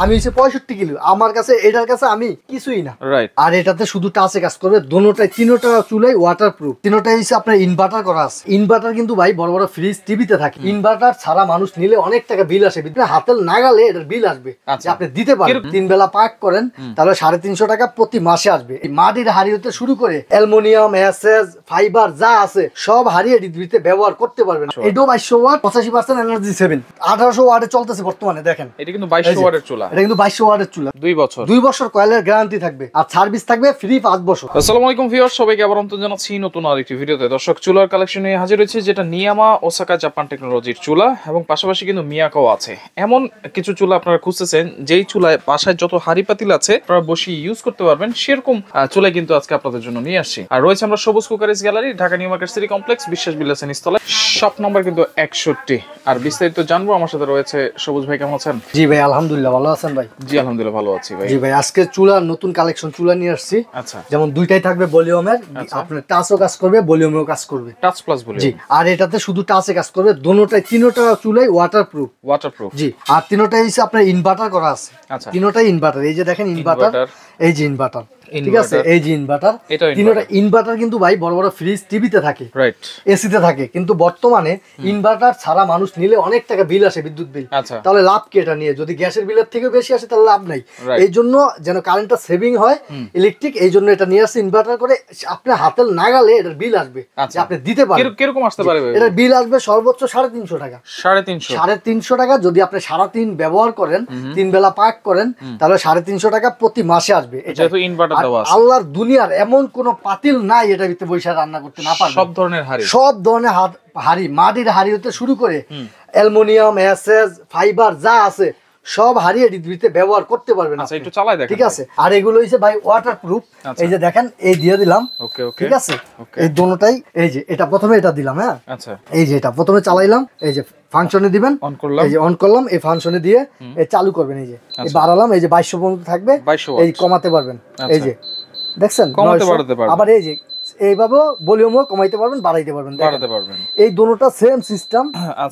আমি হচ্ছে 65 কিলো, আমার কাছে এটার কাছে আমি কিছুই না। রাইট। আর এটাতে শুধু টাচে কাজ করবে, দোনোটাই তিনোটা চুলাই ওয়াটার প্রুফ, তিনোটাই হচ্ছে আপনার ইনভার্টার করা আছে। ইনভার্টার কিন্তু ভাই বড় বড় ফ্রিজ টিভিতে থাকে, ইনভার্টার ছাড়া মানুষ নিলে অনেক টাকা বিল আসে, হাতের নাগালে এটার বিল আসবে যে আপনি দিতে পারেন। 3 বেলা পাক করেন তাহলে 350 টাকা প্রতি মাসে আসবে। এই মাটির হাড়ি হতে শুরু করে অ্যালুমিনিয়াম, এসএস, ফাইবার যা আছে সব হাড়ি এডিতে ব্যবহার করতে পারবেন। এটাও 2200 ওয়াট, 85% এনার্জি সেভিং, 1800 ওয়াটে চলতেছে বর্তমানে। দেখেন এটা কিন্তু 2200 ওয়াটের চুলা, এটা কিন্তু 2200 ওয়াটের চুলা, 2 বছর কয়েলের গ্যারান্টি থাকবে, আর সার্ভিস থাকবে ফ্রি 5 বছর। আসসালামু আলাইকুম ভিউয়ার্স, সবাইকে আবার আমন্ত্রণ জানাচ্ছি নতুন আরেকটি ভিডিওতে। দর্শক, চুলার কালেকশন নিয়ে হাজির হয়েছে, যেটা নিয়ামা ওসাকা জাপান টেকনোলজির চুলা, এবং পাশাপাশি কিন্তু মিয়াকোও আছে। এমন কিছু চুলা আপনারা খুঁজতেছেন যেই চুলায় বাসায় যত হাড়ি পাতিল আছে আপনারা বসিয়ে ইউজ করতে পারবেন, সেরকম চুলাই কিন্তু আজকে আপনাদের জন্য নিয়ে আসছি। আর রয়েছে আমরা সবুজ cookeries gallery, Dhaka new market city complex, বিশ্বাস বিল্ডার্স এন্ড নিচতলায়, শপ নাম্বার কিন্তু 61। আর বিস্তারিত জানবো, আমার সাথে রয়েছে সবুজ ভাই। কেমন আছেন? জি ভাই আলহামদুলিল্লাহ, ভালো আছেন ভাই? জি আলহামদুলিল্লাহ ভালো আছি ভাই। জি ভাই, আজকে চুলার নতুন কালেকশন চুলা নিয়ে আসছি। আচ্ছা, যেমন দুইটাই থাকবে ভলিউমের, আপনার টাচও কাজ করবে, ভলিউমেও কাজ করবে, টাচ প্লাস ভলিউম। জি, আর এটাতে শুধু টাচে কাজ করবে, দোনোটাই তিনোটা চুলাই ওয়াটারপ্রুফ। জি, আর তিনোটাই হচ্ছে আপনার ইনভার্টার করা আছে। আচ্ছা, তিনোটাই ইনভার্টার, এই যে দেখেন ইনভার্টার, এই যে ইনভার্টার, ঠিক আছে, এই যে ইনভার্টার, তিনোটা ইনভার্টার কিন্তু ভাই বড় বড় ফ্রিজ টিভিতে থাকে, রাইট, এসিতে থাকে, কিন্তু বর্তমানে ইনভার্টার ছাড়া মানুষ নিলে অনেক টাকা বিল আসে, বিদ্যুৎ বিল। তাহলে লাভ কি এটা নিয়ে? যদি গ্যাসের বিলের থেকে বেশি আসে তাহলে লাভ নাই। এই জন্য যেন কারেন্টটা সেভিং হয় ইলেকট্রিক, এই জন্য এটা নিয়ে আসছে ইনভার্টার করে, আপনার হাতের নাগালে এটার বিল আসবে যে আপনি দিতে পারেন। কিরকম আসতে পারে? এটার বিল আসবে সর্বোচ্চ 350 টাকা। 350 টাকা যদি আপনি সারাদিন ব্যবহার করেন, 3 বেলা পাক করেন, তাহলে 350 টাকা প্রতি মাসে আসবে। যেহেতু ইনভার্টার দেওয়া আছে, আল্লাহর দুনিয়ার এমন কোন পাতিল নাই এটার ভিতরে বসে রান্না করতে না পারবে। সব ধরনের হাড়ি, মাটির হাড়ি হতে শুরু করে অ্যালুমিনিয়াম, এসএস, ফাইবার যা আছে সব হাড়ি এডিতে ব্যবহার করতে পারবেন। আচ্ছা, একটু চালাই দেখেন, ঠিক আছে। আর এগুলো হইছে ভাই ওয়াটারপ্রুফ, এই যে দেখেন, এই দিয়ে দিলাম, ঠিক আছে, এই দোনোটাই, এই যে এটা প্রথমে এটা দিলাম, হ্যাঁ, আচ্ছা, এই যে এটা প্রথমে চালাইলাম, এই যে ফাংশনে দিবেন, এই যে অন করলাম, এই ফাংশনে দিয়ে এই চালু করবেন, এই যে এই বাড়ালাম, এই যে 2200 পর্যন্ত থাকবে, এই কমাতে পারবেন, এই যে দেখছেন, আবার এই যে এইভাবে ভলিউমও কমাইতে পারবেন, বাড়াইতে পারবেন, এই দুটোটা সেম সিস্টেম,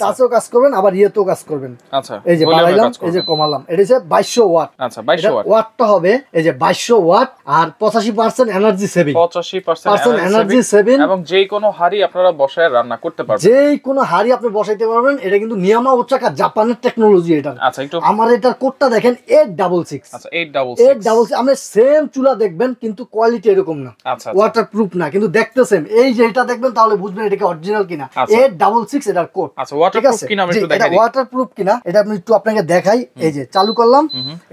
টাচও কাজ করবেন আবার ইয়েতেও কাজ করবেন। আচ্ছা, এই যে বাড়াইলাম, এই যে কমালাম, এটা হচ্ছে 2200 ওয়াট। আচ্ছা, 2200 ওয়াটটা হবে এই যে 2200 ওয়াট, আর 85% এনার্জি সেভিং, 85% এনার্জি সেভিং, এবং যে কোনো হাড়ি আপনারা বসায় রান্না করতে পারবেন, যে কোনো হাড়ি আপনি বসাইতে পারবেন। এটা কিন্তু নিয়ামা ওসাকা জাপানের টেকনোলজি এটা। আচ্ছা, একটু আমার এটার কোডটা দেখেন 866। আচ্ছা, 866 আমরা সেম চুলা দেখবেন কিন্তু কোয়ালিটি এরকম না, ওয়াটারপ্রুফ না, কিন্তু দেখতে সেম। এই যে এটা দেখবেন তাহলে বুঝবেন এটা কি অরিজিনাল কিনা। 866 এটার কোড। আচ্ছা, ওয়াটারপ্রুফ কিনা আমি একটু দেখাই দিই, ওয়াটারপ্রুফ কিনা এটা আমি একটু আপনাকে দেখাই। এই যে চালু করলাম,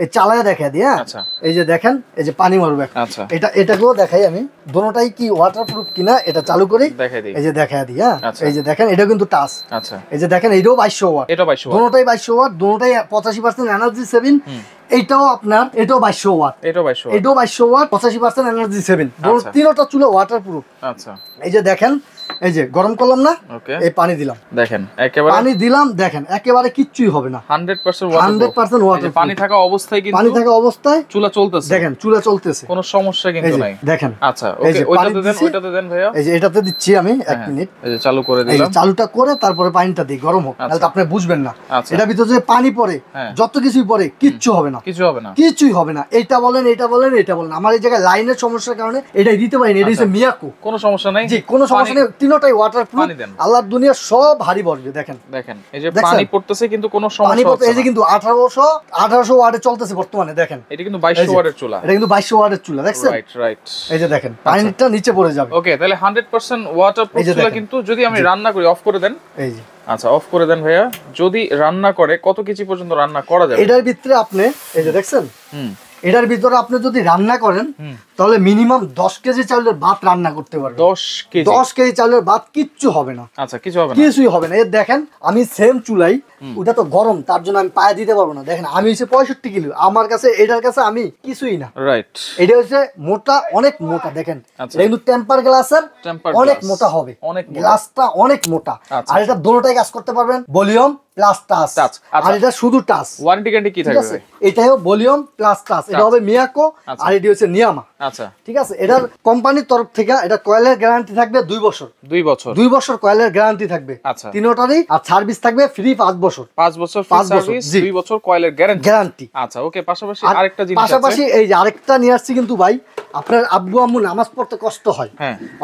এই চালায়া দেখাই দিই, হ্যাঁ, এই যে দেখেন, এই যে পানি মারবে, আচ্ছা, এটাকেও দেখাই আমি, দোনোটাই কি ওয়াটারপ্রুফ কিনা এটা চালু করি, এই যে দেখাই দিই, হ্যাঁ, এই যে দেখেন, এটা কিন্তু টাচ, আচ্ছা, এই যে দেখেন, এইটাও 2200 ওয়াট, দোনোটাই 2200 ওয়াট, দোনোটাই 85% এনার্জি সেভিং। এইটাও আপনার, এটাও 2200 ওয়াট, এটাও 2200 ওয়াট, 85% এনার্জি সেভিং, তিনটা চুলা ওয়াটারপ্রুফ। আচ্ছা, এই যে দেখেন, এই যে গরম করলাম না, এই পানি দিলাম, দেখেন একেবারে পানি দিলাম, দেখেন একেবারে কিচ্ছুই হবে না, 100% ওয়াটার, পানি থাকা অবস্থায় কিন্তু, পানি থাকা অবস্থায় চুলা চলতেছে, দেখেন চুলা চলতেছে, কোনো সমস্যা কিন্তু নাই, দেখেন। আচ্ছা, ওকে, ওইটাতে দেন ভাইয়া, এই যে এটাতে দিচ্ছি আমি, 1 মিনিট, এই যে চালু করে দিলাম, এই যে চালুটা করে তারপরে পানিটা দিই, গরম হোক, তাহলে আপনি বুঝবেন না। এটা ভিতরে যে পানি পড়ে, যত কিছুই পড়ে, কিচ্ছু হবে না, কিছুই হবে না। এটা বলেন, এটা বলেন, এটা বলেন, আমার এই জায়গায় লাইনের সমস্যার কারণে এটাই দিতে পারিনি। এটা হচ্ছে মিয়াকো, কোনো সমস্যা নাই, জি, কোনো সমস্যা নেই, তিনটাই ওয়াটারপ্রুফ, আল্লাহর দুনিয়ার সব হাড়ি ভরবে। দেখেন, দেখেন, এই যে পানি পড়তেছে কিন্তু কোনো সমস্যা হচ্ছে না, এই যে কিন্তু 1800 ওয়াটে চলতেছে বর্তমানে, দেখেন, এটা কিন্তু 2200 ওয়াটের চুলা, এটা কিন্তু 2200 ওয়াটের চুলা, দেখছেন, রাইট, এই যে দেখেন পানিটা নিচে পড়ে যাবে। ওকে, তাহলে 100% ওয়াটারপ্রুফ চুলা, কিন্তু যদি আমি রান্না করি, অফ করে দেন, এই যে, আচ্ছা, অফ করে দেন ভাইয়া, যদি রান্না করে কত কেজি পর্যন্ত রান্না করা যাবে? এটার ভিতরে আপনি, এই যে দেখছেন, এটার ভিতরে আপনি যদি রান্না করেন তাহলে মিনিমাম 10 কেজি চাউলের ভাত রান্না করতে পারবেন। 10 কেজি চাউলের ভাত কিচ্ছু হবে না। আচ্ছা, কিছু হবে না, কিছুই হবে না। এই দেখেন, আমি সেম চুলাই, ওটা তো গরম, তার জন্য আমি পায়ে দিতে পারবো না। দেখেন, আমি হচ্ছে 65 কিলো, আমার কাছে এটার কাছে আমি কিছুই না, রাইট। এটা হচ্ছে মোটা, অনেক মোটা, দেখেন, এটা কিন্তু টেম্পার গ্লাসের, অনেক মোটা হবে, অনেক গ্লাসটা অনেক মোটা, আর এটা দুটোটাই কাজ করতে পারবেন, ভলিউম প্লাস টাচ, আর এটা শুধু টাচ। ওয়ারেন্টি গ্যারান্টি কি থাকবে? এটাও ভলিউম প্লাস টাচ, এটা হবে মিয়াকো, আর এটি হচ্ছে নিয়ামা। আচ্ছা, ঠিক আছে। এটার কোম্পানির তরফ থেকে এটা কয়েলের গ্যারান্টি থাকবে 2 বছর, 2 বছর কয়েলের গ্যারান্টি থাকবে, আচ্ছা, তিনটারই, আর সার্ভিস থাকবে ফ্রি 5 বছর। বছর। 5 বছর ফ্রি সার্ভিস, 2 বছর কয়েলের গ্যারান্টি। আচ্ছা ওকে, পাশাপাশি আরেকটা জিনিস আছে, পাশাপাশি এই যে আরেকটা নিয়ে আসছি কিন্তু ভাই, আপনার আব্বু আম্মু নামাজ পড়তে কষ্ট হয়,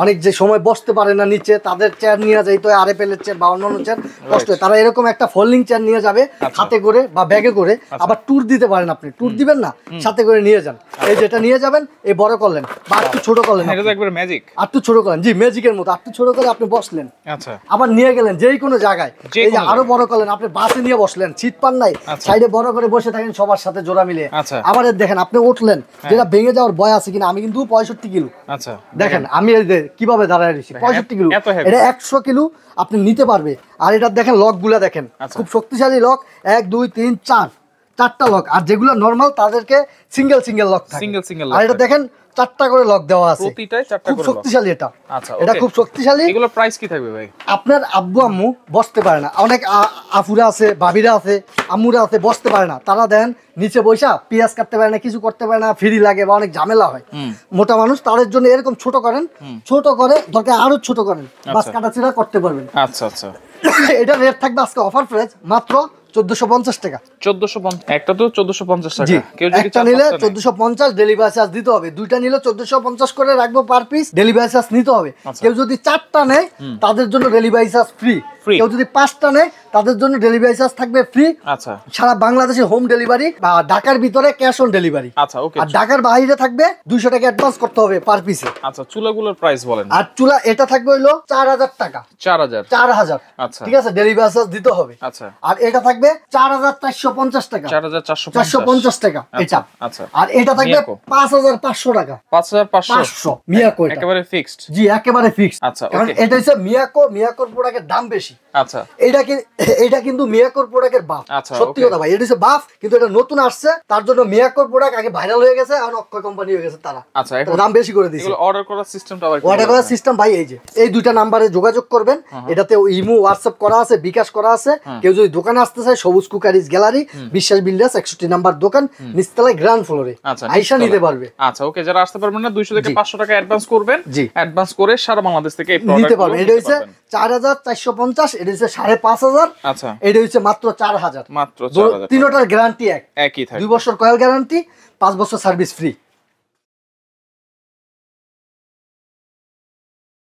অনেক যে সময় বসতে পারে না নিচে, তাদের চেয়ার নিয়ে যাইতে হয়, RFL এর চেয়ার বা অন্যান্য চেয়ার কষ্ট হয়, তারা এরকম একটা ফোল্ডিং চেয়ার নিয়ে যাবে হাতে করে বা ব্যাগে করে, আবার ট্যুর দিতে পারেন, আপনি ট্যুর দিবেন না, সাথে করে নিয়ে যান, এই যেটা নিয়ে যাবেন, এই বড় করলেন বা একটু ছোট করলেন, এটা তো একবার ম্যাজিক, একটু ছোট করলেন, জি ম্যাজিকের মতো একটু ছোট করে আপনি বসলেন, আচ্ছা আবার নিয়ে গেলেন যেই কোনো জায়গায়, এই যে আরো বড় করলেন, আপনি বাসে নিয়ে বসলেন, সিট পান নাই, সাইডে বড় করে বসে থাকেন সবার সাথে জোড়া মিলে, আবার দেখেন আপনি উঠলেন, যেটা ভেঙে যাওয়ার ভয় আছে কিনা, আমি কিন্তু 65 কিলো, আচ্ছা দেখেন আমি এই যে কিভাবে দাঁড়ায় রয়েছি, 65 কিলো, এটা 100 কিলো আপনি নিতে পারবে। আর এটা দেখেন লক গুলা দেখেন, খুব শক্তিশালী লক, 1 2 3 4 চারটা লক, আর যেগুলো নরমাল তাদেরকে সিঙ্গেল সিঙ্গেল লক থাকে, আর এটা দেখেন 4টা করে লক দেওয়া আছে, প্রতিটায় 4টা করে, খুব শক্তিশালী এটা। আচ্ছা এটা খুব শক্তিশালী। এগুলো প্রাইস কি থাকবে ভাই? আপনার আব্বু আম্মু বসতে পারে না, অনেক আফুরা আছে, ভাবিরা আছে, আম্মুরা আছে, বসতে পারে না, তারা দেন নিচে বসা পেঁয়াজ কাটতে পারে না, কিছু করতে পারে না, ফ্রি লাগে বা অনেক ঝামেলা হয়, মোটা মানুষ, তাদের জন্য এরকম ছোট করেন, ছোট করে দরকার আরো ছোট করেন, বাস কাটাছিড়া করতে পারবেন। আচ্ছা আচ্ছা, এটা রেট থাকবে আজকে অফার প্রাইস মাত্র 1450 টাকা। 1450, একটা তো 1450 টাকা, কেউ যদি একটা নিলে 1450 ডেলিভারি চার্জ দিতে হবে, দুইটা নিলে 1450 করে রাখবো পার পিস, ডেলিভারি চার্জ নিতে হবে। কেউ যদি 4টা নেয় তাদের জন্য ডেলিভারি চার্জ ফ্রি, কেউ যদি 5টা নেয় তাদের জন্য ডেলিভারি চার্জ থাকবে ফ্রি। আচ্ছা, সারা বাংলাদেশে হোম ডেলিভারি বা ঢাকার ভিতরে ক্যাশ অন ডেলিভারি। আচ্ছা ওকে, আর ঢাকার বাইরে থাকবে 200 টাকা অ্যাডভান্স করতে হবে পার পিসে। আচ্ছা, চুলাগুলোর প্রাইস বলেন। আর চুলা এটা থাকবে হলো 4000 টাকা, 4000, আচ্ছা ঠিক আছে, ডেলিভারি চার্জ দিতে হবে। আচ্ছা, আর এটা থাকবে 4450 টাকা, 4450 টাকা এটা। আচ্ছা, আর এটা থাকবে 5500 টাকা, 5500 মিয়াকো, একেবারে ফিক্সড। জি একেবারে ফিক্সড। আচ্ছা, কারণ এটা হচ্ছে মিয়াকোর প্রোডাক্টের দাম বেশি। আচ্ছা, এটা কিন্তু মিয়াকোর প্রোডাক্টের বাফ, সত্যি কথা ভাই, এটা হচ্ছে বাফ, কিন্তু এটা নতুন আসছে, তার জন্য মিয়াকোর প্রোডাক্ট আগে ভাইরাল হয়ে গেছে, আর অক্ষয় কোম্পানি হয়ে গেছে, তারা আচ্ছা দাম বেশি করে দিয়েছে। এগুলো অর্ডার করার সিস্টেমটা আবার অর্ডার করার সিস্টেম ভাই এই যে এই দুইটা নম্বরে যোগাযোগ করবেন, এটাতে ইমো হোয়াটসঅ্যাপ করা আছে, বিকাশ করা আছে। কেউ যদি দোকানে আসতে চায়, সবুজ কুকারিজ গ্যালারি, বিশ্বাস বিল্ডার্স 61 নাম্বার দোকান, নিচতলায় গ্রাউন্ড ফ্লোরে, আইসা নিতে পারবে। আচ্ছা ওকে, যারা আসতে পারবেন না 200 থেকে 500 টাকা অ্যাডভান্স করবেন, অ্যাডভান্স করে সারা বাংলাদেশ থেকে এই প্রোডাক্ট নিতে পারবেন। এটা হচ্ছে 4450, এটা হচ্ছে 5500, আচ্ছা এটা হচ্ছে মাত্র 4000, মাত্র 4000। তিনটার গ্যারান্টি একই থাকে, 2 বছর কয়েল গ্যারান্টি, 5 বছর সার্ভিস ফ্রি।